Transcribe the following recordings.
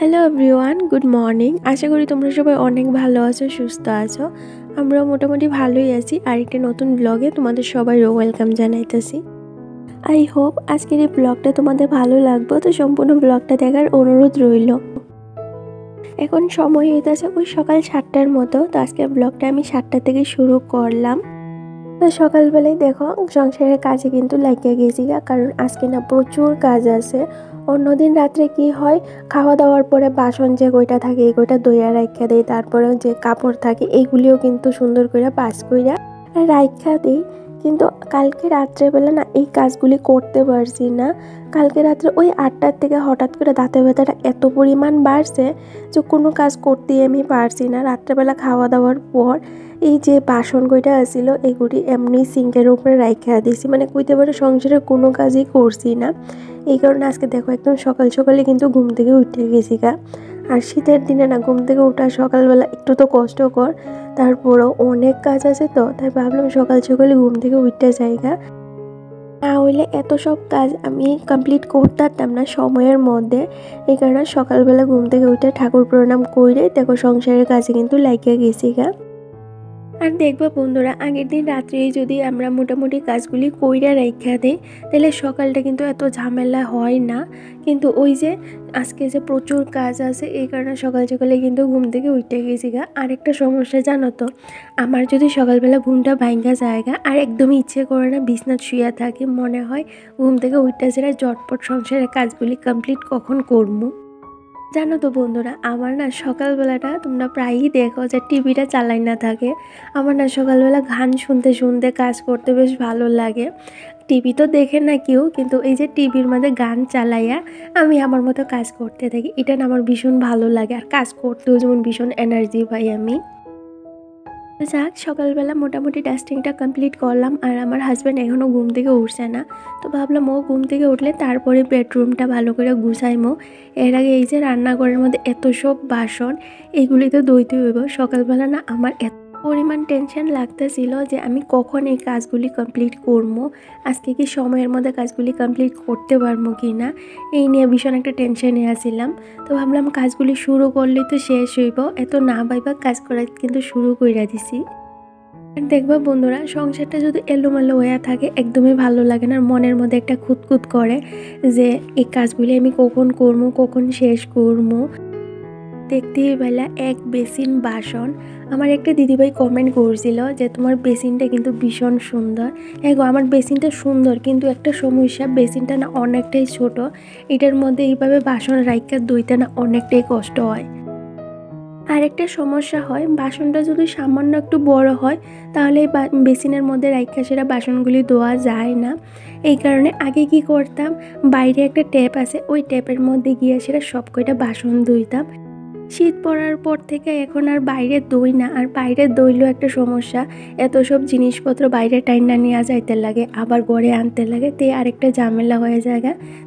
Hello everyone, good morning. আশা করি তোমরা সবাই অনেক ভালো আছো, সুস্থ আছো। আমরাও মোটামুটি ভালোই আছি। আর একটা নতুন ব্লগে তোমাদের সবাই ওয়েলকাম জানাইতেছি। আই হোপ আজকের এই ব্লগটা তোমাদের ভালো লাগবে, তো সম্পূর্ণ ব্লগটা দেখার অনুরোধ রইল। এখন সময় হইতেছে ওই সকাল 7টার মতো। তো আজকের ব্লগটা আমি 7টা থেকে শুরু করলাম। তো সকালবেলায় দেখো সংসারের কাজে কিন্তু লাগিয়ে গেছি, কারণ আজকে না প্রচুর কাজ আছে। অন্যদিন রাত্রে কি হয়, খাওয়া দাওয়ার পরে বাসন যে কইটা থাকে এই কইটা দইয়া রাইখা দেই, তারপরে যে কাপড় থাকে এইগুলিও কিন্তু সুন্দর করে পাস কইরা রাইখা দিই। কিন্তু কালকে রাত্রেবেলা না এই কাজগুলি করতে পারছি না। কালকে রাত্রে ওই 8টার থেকে হঠাৎ করে দাঁতের ব্যথাটা এত পরিমাণ বাড়ছে যে কোনো কাজ করতেই আমি পারছি না। রাত্রেবেলা খাওয়া দাওয়ার পর এই যে বাসন কইটা আসছিল এগুলি এমনি সিঙ্কের উপরে রাইখা দিয়েছি, মানে কইতে পারে সংসারের কোনো কাজই করছি না। এই কারণে আজকে দেখো একদম সকাল সকালে কিন্তু ঘুম থেকে উঠে গেছি গা। আর শীতের দিনে না ঘুম থেকে ওঠা সকালবেলা একটু তো কষ্টকর, তারপরেও অনেক কাজ আছে, তো তাই ভাবলাম সকাল সকালে ঘুম থেকে উঠতে যাই গা। না হইলে এত সব কাজ আমি কমপ্লিট করতে পারতাম না সময়ের মধ্যে। এই কারণে সকালবেলা ঘুম থেকে উঠে ঠাকুর প্রণাম করে দেখো সংসারের কাজে কিন্তু লাগিয়ে গেছি গা। আর দেখবা বন্ধুরা, আগের দিন রাত্রেই যদি আমরা মোটামুটি কাজগুলি কইরা রাইখা দিই তাহলে সকালটা কিন্তু এত ঝামেলা হয় না। কিন্তু ওই যে আজকে যে প্রচুর কাজ আছে এই কারণে সকাল সকালে কিন্তু ঘুম থেকে উঠে গেছি গা। আরেকটা সমস্যা জানো তো, আমার যদি সকালবেলা ঘুমটা ভাঙ্গা জায়গা আর একদমই ইচ্ছে করে না বিছনাত শুয়ে থাকে, মনে হয় ঘুম থেকে উঠতে সেটা ঝটপট সংসারের কাজগুলি কমপ্লিট কখন করবো। জানো তো বন্ধুরা, আমার না সকালবেলাটা তোমরা প্রায়ই দেখো যে টিভিটা চালাই না থাকে। আমার না সকালবেলা গান শুনতে শুনতে কাজ করতে বেশ ভালো লাগে। টিভি তো দেখে না কেউ, কিন্তু এই যে টিভির মধ্যে গান চালাইয়া আমি আমার মতো কাজ করতে থাকি, এটা না আমার ভীষণ ভালো লাগে। আর কাজ করতেও যেমন ভীষণ এনার্জি পাই আমি। যাক, সকালবেলা মোটামুটি ডাস্টিংটা কমপ্লিট করলাম। আর আমার হাজব্যান্ড এখনও ঘুম থেকে উঠছে না, তো ভাবলাম ও ঘুম থেকে উঠলে তারপরে বেডরুমটা ভালো করে গুছাইমো। এর আগে এই যে রান্নাঘরের মধ্যে এত সব বাসন এগুলি তো ধুইতে হইব। সকালবেলা না আমার এত পরিমাণ টেনশন লাগতেছিল যে আমি কখন এই কাজগুলি কমপ্লিট করবো, আজকে কি সময়ের মধ্যে কাজগুলি কমপ্লিট করতে পারবো কি না, এই নিয়ে ভীষণ একটা টেনশনে আসছিলাম। তো ভাবলাম কাজগুলি শুরু করলেই তো শেষ হইব, এত না ভাইবা কাজ করা কিন্তু শুরু কইরা দিছি। আর দেখবা বন্ধুরা, সংসারটা যদি এলোমেলো হয়ে থাকে একদমই ভালো লাগে না, মনের মধ্যে একটা খুঁতখুত করে যে এই কাজগুলি আমি কখন করবো, কখন শেষ করবো। দেখতেই বেলা এক বেসিন বাসন। আমার একটা দিদিভাই কমেন্ট করছিল যে তোমার বেসিনটা কিন্তু ভীষণ সুন্দর। হ্যাঁ গো, আমার বেসিনটা সুন্দর, কিন্তু একটা সমস্যা, বেসিনটা না অনেকটাই ছোট। এটার মধ্যে এইভাবে বাসন রাইখা ধুইতে না অনেকটাই কষ্ট হয়। আরেকটা সমস্যা হয়, বাসনটা যদি সামান্য একটু বড় হয় তাহলে এই বেসিনের মধ্যে রাইখা সেটা বাসনগুলি ধোয়া যায় না। এই কারণে আগে কি করতাম, বাইরে একটা ট্যাপ আছে, ওই ট্যাপের মধ্যে গিয়ে সেটা সব কয়টা বাসন ধুইতাম। শীত পড়ার পর থেকে এখন আর বাইরে দই না, আর বাইরে দইলেও একটা সমস্যা, এত সব জিনিসপত্র বাইরে টাইনা নিয়ে যাইতে লাগে, আবার ঘরে আনতে লাগে, তে আরেকটা ঝামেলা হয়ে যায়।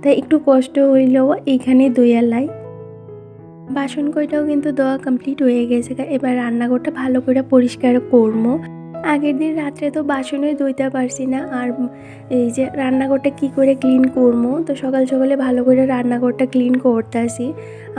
তাই একটু কষ্ট হইলেও এইখানেই দইয়া লাই। বাসন কয়টাও কিন্তু ধোয়া কমপ্লিট হয়ে গেছে। এবার রান্নাঘরটা ভালো করে পরিষ্কার করবো। আগের দিন রাত্রে তো বাসনই ধুইতে পারছি না, আর এই যে রান্নাঘরটা কি করে ক্লিন করবো, তো সকাল সকালে ভালো করে রান্নাঘরটা ক্লিন করতেছি।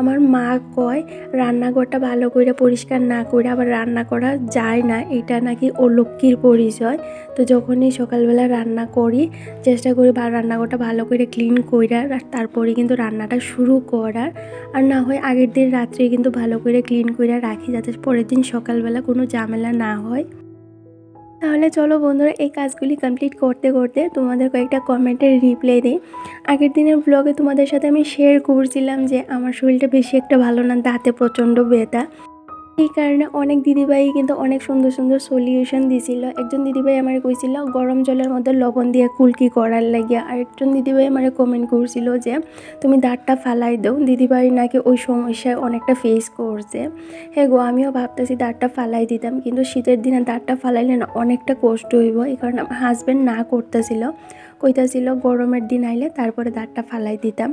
আমার মা কয় রান্নাঘরটা ভালো করে পরিষ্কার না করে আবার রান্না করা যায় না, এটা নাকি অলক্ষীর পরিচয়। তো যখনই সকালবেলা রান্না করি চেষ্টা করি রান্নাঘরটা ভালো করে ক্লিন করার, আর তারপরে কিন্তু রান্নাটা শুরু করার। আর না হয় আগের দিন রাত্রে কিন্তু ভালো করে ক্লিন করে রাখি, যাতে পরের দিন সকালবেলা কোনো ঝামেলা না হয়। তাহলে চলো বন্ধুরা, এই কাজগুলি কমপ্লিট করতে করতে তোমাদের কয়েকটা কমেন্টের রিপ্লাই দিই। আগের দিনের ব্লগে তোমাদের সাথে আমি শেয়ার করছিলাম যে আমার শরীরটা বেশি একটা ভালো না, দাঁতে প্রচণ্ড ব্যথা। এই কারণে অনেক দিদিভাই কিন্তু অনেক সুন্দর সুন্দর সলিউশন দিছিল। একজন দিদিভাই আমার কইছিল গরম জলের মধ্যে লবণ দিয়ে কুলকি করার লাগিয়া। আরেকজন দিদিভাই আমার কমেন্ট করছিল যে তুমি দাঁতটা ফালাই দাও। দিদিভাই নাকি ওই সমস্যায় অনেকটা ফেস করছে। হ্যাঁ গো, আমিও ভাবতেছি দাঁতটা ফালাই দিতাম, কিন্তু শীতের দিনে দাঁতটা ফালাইলে না অনেকটা কষ্ট হইব। এই কারণে আমার হাজব্যান্ড না করতেছিল, কইতাছিল গরমের দিন আইলে তারপরে দাঁতটা ফালাই দিতাম।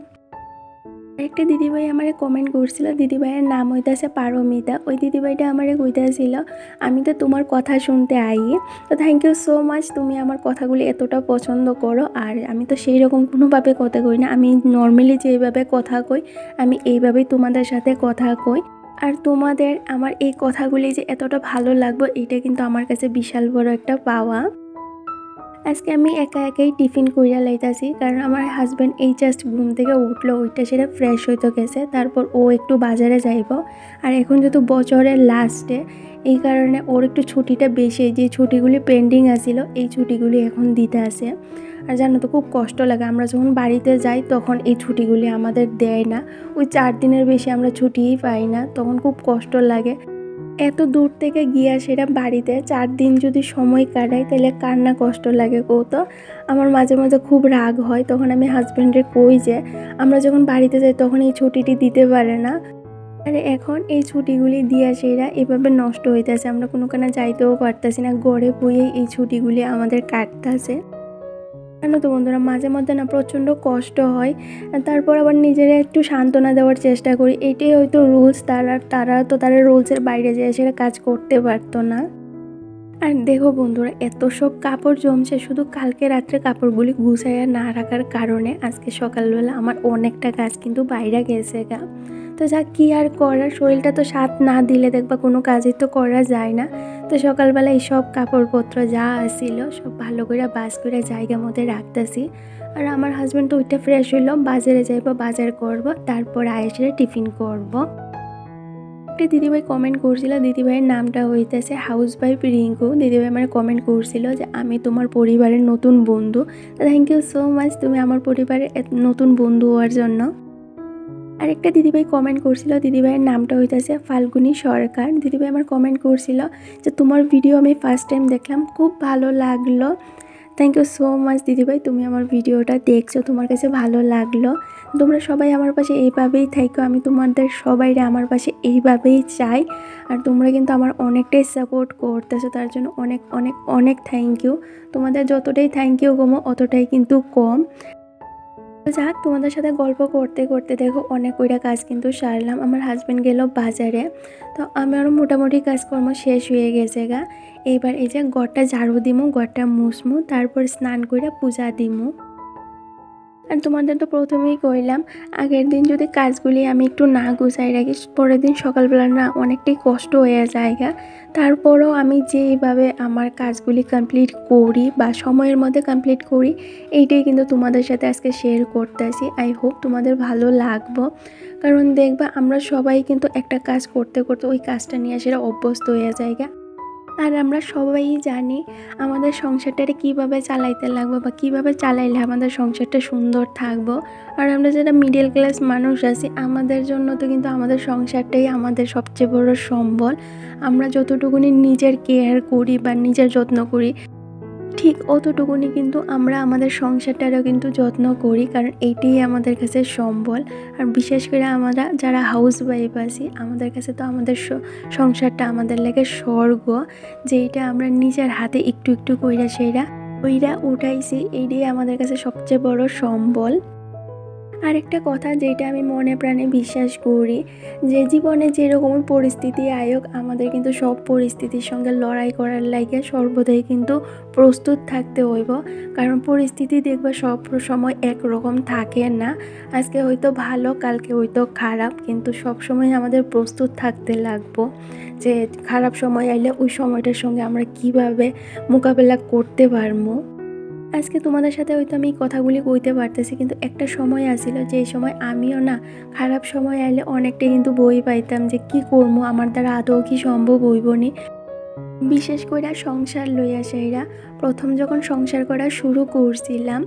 একটা দিদিভাই আমারে কমেন্ট করছিল, দিদিভাইয়ের নাম হইতাছে পারমিতা। ওই দিদিভাইটা আমারে কইতাছিল আমি তো তোমার কথা শুনতে আই। তো থ্যাংক ইউ সো মাচ, তুমি আমার কথাগুলি এতটা পছন্দ করো। আর আমি তো সেই রকম কোনোভাবে কথা কই না, আমি নর্মালি যেভাবে কথা কই আমি এইভাবেই তোমাদের সাথে কথা কই। আর তোমাদের আমার এই কথাগুলি যে এতটা ভালো লাগবে এটা কিন্তু আমার কাছে বিশাল বড় একটা পাওয়া। আজকে আমি একা একাই টিফিন কইরা লাইতাছি, কারণ আমার হাজব্যান্ড এই জাস্ট ঘুম থেকে উঠলো, ওইটা সেটা ফ্রেশ হইতে গেছে, তারপর ও একটু বাজারে যাইব। আর এখন যেহেতু বছরের লাস্টে, এই কারণে ওর একটু ছুটিটা বেশি, যে ছুটিগুলি পেন্ডিং আছিল এই ছুটিগুলি এখন দিতে আসে। আর জানো তো খুব কষ্ট লাগে, আমরা যখন বাড়িতে যাই তখন এই ছুটিগুলি আমাদের দেয় না, ওই 4 দিনের বেশি আমরা ছুটিই পাই না, তখন খুব কষ্ট লাগে। এত দূর থেকে গিয়া সেটা বাড়িতে 4 দিন যদি সময় কাটাই তাহলে কার না কষ্ট লাগে কত। আমার মাঝে মাঝে খুব রাগ হয়, তখন আমি হাজব্যান্ডের কই যে আমরা যখন বাড়িতে যাই তখন এই ছুটিটি দিতে পারে না। আর এখন এই ছুটিগুলি দিয়া সেরা এভাবে নষ্ট হইতেছে, আমরা কোনোখানে যাইতেও পারতেছি না, ঘরে বইয়েই এই ছুটিগুলি আমাদের কাটতেছে। জানো তো বন্ধুরা, মাঝে মধ্যে না প্রচণ্ড কষ্ট হয়, তারপর আবার নিজেরা একটু সান্ত্বনা দেওয়ার চেষ্টা করি, এটাই হয়তো রুলস, তারা রুলসের বাইরে যেয়ে সেটা কাজ করতে পারতো না। আর দেখো বন্ধুরা, এত সব কাপড় জমছে শুধু কালকে রাত্রে কাপড়গুলি গুছাইয়া না রাখার কারণে আজকে সকালবেলা আমার অনেকটা কাজ কিন্তু বাইরে গেছে গা। তো যা কি আর করার, শরীরটা তো সাথ না দিলে দেখবা কোনো কাজই তো করা যায় না। তো সকালবেলা এই সব কাপড়পত্র যা আসছিল সব ভালো করে বাস করে জায়গা মধ্যে রাখতেছি। আর আমার হাজব্যান্ড তো ওইটা ফ্রেশ হইলো, বাজারে যাইব, বাজার করব, তারপর আয়েসে টিফিন করব। একটা দিদিভাই কমেন্ট করছিল, দিদিভাইয়ের নামটা হইতেছে হাউস ওয়াইফ রিঙ্কু। দিদিভাই আমার কমেন্ট করছিল যে আমি তোমার পরিবারের নতুন বন্ধু। থ্যাংক ইউ সো মাচ, তুমি আমার পরিবারের নতুন বন্ধু হওয়ার জন্য। আরেকটা দিদিভাই কমেন্ট করছিল, দিদিভাইয়ের নামটা হইতেছে ফাল্গুনী সরকার। দিদিভাই আমার কমেন্ট করছিল যে তোমার ভিডিও আমি ফার্স্ট টাইম দেখলাম, খুব ভালো লাগলো। থ্যাংক ইউ সো মাচ দিদিভাই, তুমি আমার ভিডিওটা দেখছো, তোমার কাছে ভালো লাগলো। তোমরা সবাই আমার পাশে এইভাবেই থাকো, আমি তোমাদের সবাইরে আমার পাশে এইভাবেই চাই। আর তোমরা কিন্তু আমার অনেকটাই সাপোর্ট করতেছো, তার জন্য অনেক অনেক অনেক থ্যাংক ইউ। তোমাদের যতটাই থ্যাংক ইউ কমো অতটাই কিন্তু কম। যাক, তোমাদের সাথে গল্প করতে করতে দেখো অনেক কইরা কাজ কিন্তু সারলাম। আমার হাজব্যান্ড গেল বাজারে, তো আমারও মোটামুটি কাজকর্ম শেষ হয়ে গেছে গা। এইবার এই যে ঘরটা ঝাড়ু দিমু, ঘরটা মুছমু, তারপর স্নান কইরা পূজা দিমু। আর তোমাদের তো প্রথমেই কইলাম, আগের দিন যদি কাজগুলি আমি একটু না গুছাই রাখি, পরের দিন সকালবেলা না অনেকটাই কষ্ট হয়ে যায়। তারপরও আমি যেইভাবে আমার কাজগুলি কমপ্লিট করি বা সময়ের মধ্যে কমপ্লিট করি, এইটাই কিন্তু তোমাদের সাথে আজকে শেয়ার করতেছি। আই হোপ তোমাদের ভালো লাগবো, কারণ দেখবা আমরা সবাই কিন্তু একটা কাজ করতে করতে ওই কাজটা নিয়ে সেটা অভ্যস্ত হয়ে যায়। আর আমরা সবাই জানি আমাদের সংসারটাকে কীভাবে চালাইতে লাগবে বা কীভাবে চালাইলে আমাদের সংসারটা সুন্দর থাকবো। আর আমরা যারা মিডল ক্লাস মানুষ আছি, আমাদের জন্য তো কিন্তু আমাদের সংসারটাই আমাদের সবচেয়ে বড় সম্বল। আমরা যতটুকুনি নিজের কেয়ার করি বা নিজের যত্ন করি, ঠিক অতটুকুনি কিন্তু আমরা আমাদের সংসারটারও কিন্তু যত্ন করি, কারণ এইটাই আমাদের কাছে সম্বল। আর বিশেষ করে আমরা যারা হাউস ওয়াইফ আছি, আমাদের কাছে তো আমাদের সংসারটা আমাদের লাগে স্বর্গ, যেইটা আমরা নিজের হাতে একটু একটু কইরা উঠাইছি, এইটাই আমাদের কাছে সবচেয়ে বড় সম্বল। আরেকটা কথা যেটা আমি মনে প্রাণে বিশ্বাস করি, যে জীবনে যেরকম পরিস্থিতি আয়োগ, আমাদের কিন্তু সব পরিস্থিতির সঙ্গে লড়াই করার লাগে সর্বদাই কিন্তু প্রস্তুত থাকতে হইব। কারণ পরিস্থিতি দেখবে সব সময় একরকম থাকে না, আজকে হয়তো ভালো কালকে হয়তো খারাপ, কিন্তু সব সময় আমাদের প্রস্তুত থাকতে লাগবো যে খারাপ সময় আইলে ওই সময়টার সঙ্গে আমরা কিভাবে মোকাবেলা করতে পারবো। আজকে তোমাদের সাথে হয়তো আমি কথাগুলি কইতে পারতেছি, কিন্তু একটা সময় আসিল যে সময় আমিও না খারাপ সময় আইলে অনেকটাই কিন্তু বই পাইতাম যে কি করবো, আমার দ্বারা আদৌ কি সম্ভব হইবনি। বিশেষ করে সংসার লইয়া সেইরা প্রথম যখন সংসার করা শুরু করছিলাম,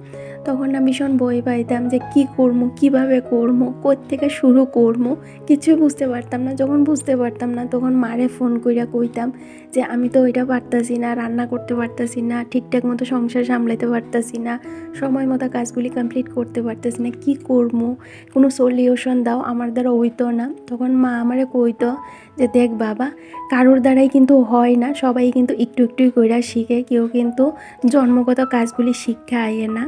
তখন আমি ভীষণ বই পাইতাম যে কি করবো, কিভাবে করবো, কোত্থেকে শুরু করবো, কিছুই বুঝতে পারতাম না। যখন বুঝতে পারতাম না তখন মারে ফোন কইরা কইতাম যে আমি তো ওইটা পারতাছি না, রান্না করতে পারতাছি না, ঠিকঠাক মতো সংসার সামলাইতে পারতাছি না, সময় মতো কাজগুলি কমপ্লিট করতে পারতাছি না, কি করবো, কোনো সলিউশন দাও, আমার দ্বারা হইতো না। তখন মা আমারে কইতো যে দেখ বাবা, কারোর দ্বারাই কিন্তু হয় না, সবাই কিন্তু একটু একটুই কইরা শিখে, কেউ কিন্তু জন্মগত কাজগুলি শিক্ষা আইয়ে না।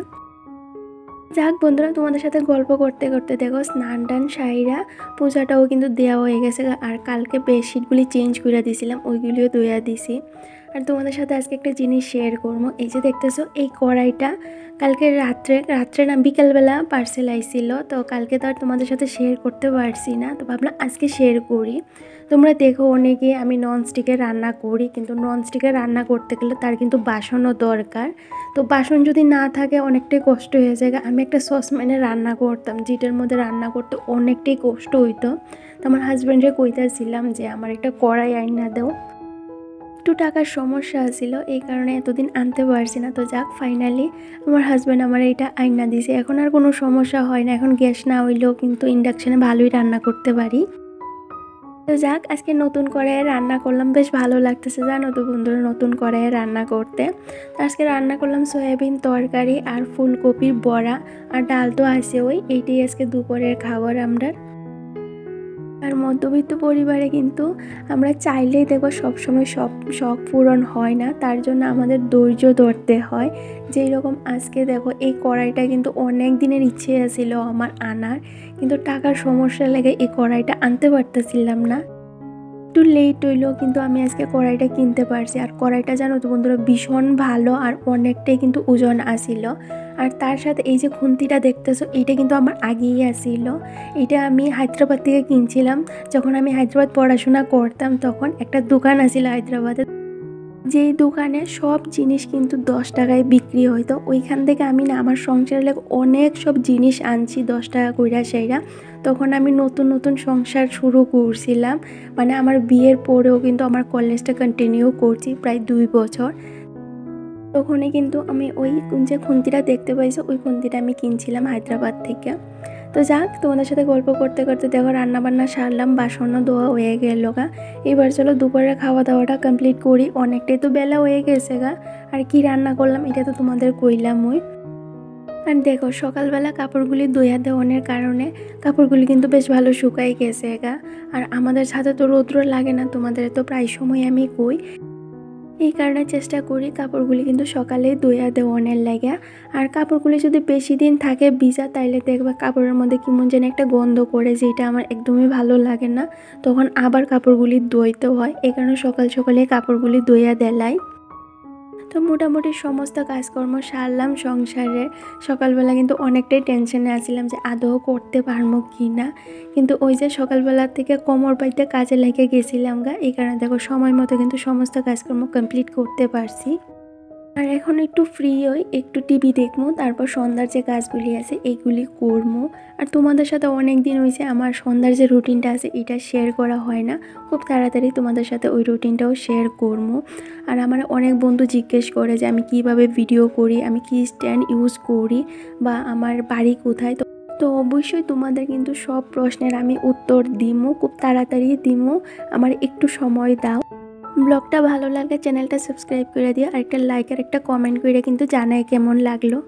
যাক বন্ধুরা, তোমাদের সাথে গল্প করতে করতে দেখো স্নান টান সাইরা পূজাটাও কিন্তু দেওয়া হয়ে গেছে। আর কালকে বেডশিটগুলি চেঞ্জ করে দিয়েছিলাম, ওইগুলিও ধুয়া দিছি। আর তোমাদের সাথে আজকে একটা জিনিস শেয়ার করবো। এই যে দেখতেছো এই কড়াইটা কালকে রাত্রে না বিকেলবেলা পার্সেল আইছিল, তো কালকে তো আর তোমাদের সাথে শেয়ার করতে পারছি না, তো ভাবলাম আজকে শেয়ার করি। তোমরা দেখো অনেকে আমি ননস্টিকে রান্না করি, কিন্তু ননস্টিকে রান্না করতে গেলে তার কিন্তু বাসনও দরকার। তো বাসন যদি না থাকে অনেকটাই কষ্ট হয়ে যায়। আমি একটা সসপ্যানে রান্না করতাম, জিটের মধ্যে রান্না করতে অনেকটাই কষ্ট হইতো। তো আমার হাজব্যান্ডে কইতেছিলাম যে আমার একটা কড়াই আইনা দাও। একটু টাকার সমস্যা ছিল, এই কারণে এতদিন আনতে পারছি না। তো যাক, ফাইনালি আমার হাজব্যান্ড আমার এটা আইনা দিছে। এখন আর কোনো সমস্যা হয় না, এখন গ্যাস না হইলেও কিন্তু ইন্ডাকশানে ভালোই রান্না করতে পারি। তো যাক, আজকে নতুন কড়াইয়ে রান্না করলাম, বেশ ভালো লাগতেছে জানো তো বন্ধুরা নতুন কড়াইয়ে রান্না করতে। তো আজকে রান্না করলাম সয়াবিন তরকারি আর ফুলকপির বড়া, আর ডাল তো আছে এইটাই আজকে দুপুরের খাবার আমরা। আর মধ্যবিত্ত পরিবারে কিন্তু আমরা চাইলেই দেখো সবসময় সব শখ পূরণ হয় না, তার জন্য আমাদের ধৈর্য ধরতে হয়। যেই রকম আজকে দেখো এই কড়াইটা কিন্তু অনেক দিনের ইচ্ছে ছিল আমার আনার, কিন্তু টাকার সমস্যা লেগে এই কড়াইটা আনতে পারতেছিলাম না। একটু লেট হইলেও কিন্তু আমি আজকে কড়াইটা কিনতে পারছি। আর কড়াইটা জানো তো বন্ধুরা ভীষণ ভালো, আর অনেকটাই কিন্তু ওজন আসিল। আর তার সাথে এই যে খুন্তিটা দেখতেছো, এইটা কিন্তু আমার আগেই আসিল। এটা আমি হায়দ্রাবাদ থেকে কিনছিলাম। যখন আমি হায়দ্রাবাদ পড়াশোনা করতাম তখন একটা দোকান আসিল হায়দ্রাবাদে, যেই দোকানে সব জিনিস কিন্তু 10 টাকায় বিক্রি হইতো। ওইখান থেকে আমি না আমার সংসারে অনেক সব জিনিস আনছি 10 টাকা কইরা সেইরা। তখন আমি নতুন নতুন সংসার শুরু করছিলাম, মানে আমার বিয়ের পরেও কিন্তু আমার কলেজটা কন্টিনিউ করছি প্রায় 2 বছর। তখনই কিন্তু আমি ওই যে খুন্তিটা দেখতে পাইছো, ওই খুন্তিটা আমি কিনছিলাম হায়দ্রাবাদ থেকে। তো যাক, তোমাদের সাথে গল্প করতে করতে দেখো রান্নাবান্না সারলাম, বাসনও ধোয়া হয়ে গেল গা। এবার চলো দুপুরে খাওয়া দাওয়াটা কমপ্লিট করি, অনেকটাই তো বেলা হয়ে গেছে গা। আর কি রান্না করলাম এটা তো তোমাদের কইলাম আর দেখো সকালবেলা কাপড়গুলি ধুইয়া দেওয়ানোর কারণে কাপড়গুলি কিন্তু বেশ ভালো শুকাই গেছে গা। আর আমাদের ছাদে তো রৌদ্র লাগে না, তোমাদের তো প্রায় সময় আমি কই। এই কারণে চেষ্টা করি কাপড়গুলি কিন্তু সকালে ধুইয়া দেওয়ানোর লাগে। আর কাপড়গুলি যদি বেশি দিন থাকে ভিজা, তাইলে দেখবে কাপড়ের মধ্যে কেমন যেন একটা গন্ধ করে, যেটা আমার একদমই ভালো লাগে না। তখন আবার কাপড়গুলি ধুইতে হয়, এই কারণে সকাল সকালে কাপড়গুলি ধুইয়া দেলাই। তো মোটামুটি সমস্ত কাজকর্ম সারলাম সংসারের। সকালবেলা কিন্তু অনেকটাই টেনশনে আছিলাম যে আদৌ করতে পারবো কি না, কিন্তু ওই যে সকালবেলা থেকে কোমর বাইতে কাজে লেগে গেছিলাম গা, এই কারণে দেখো সময় মতো কিন্তু সমস্ত কাজকর্ম কমপ্লিট করতে পারছি। আর এখন একটু ফ্রি হই, একটু টিভি দেখবো, তারপর সন্ধ্যার যে কাজগুলি আছে এইগুলি করবো। আর তোমাদের সাথে অনেক দিন হয়েছে আমার সন্ধ্যার যে রুটিনটা আছে এটা শেয়ার করা হয় না, খুব তাড়াতাড়ি তোমাদের সাথে ওই রুটিনটাও শেয়ার করবো। আর আমার অনেক বন্ধু জিজ্ঞেস করে যে আমি কিভাবে ভিডিও করি, আমি কি স্ট্যান্ড ইউজ করি, বা আমার বাড়ি কোথায়। তো অবশ্যই তোমাদের কিন্তু সব প্রশ্নের আমি উত্তর দিমু, খুব তাড়াতাড়ি দিমু, আমার একটু সময় দাও। ব্লগটা ভালো লাগলে চ্যানেলটা সাবস্ক্রাইব করে দিও, আর একটা লাইক আর একটা কমেন্ট করে কিন্তু জানাই কেমন লাগলো।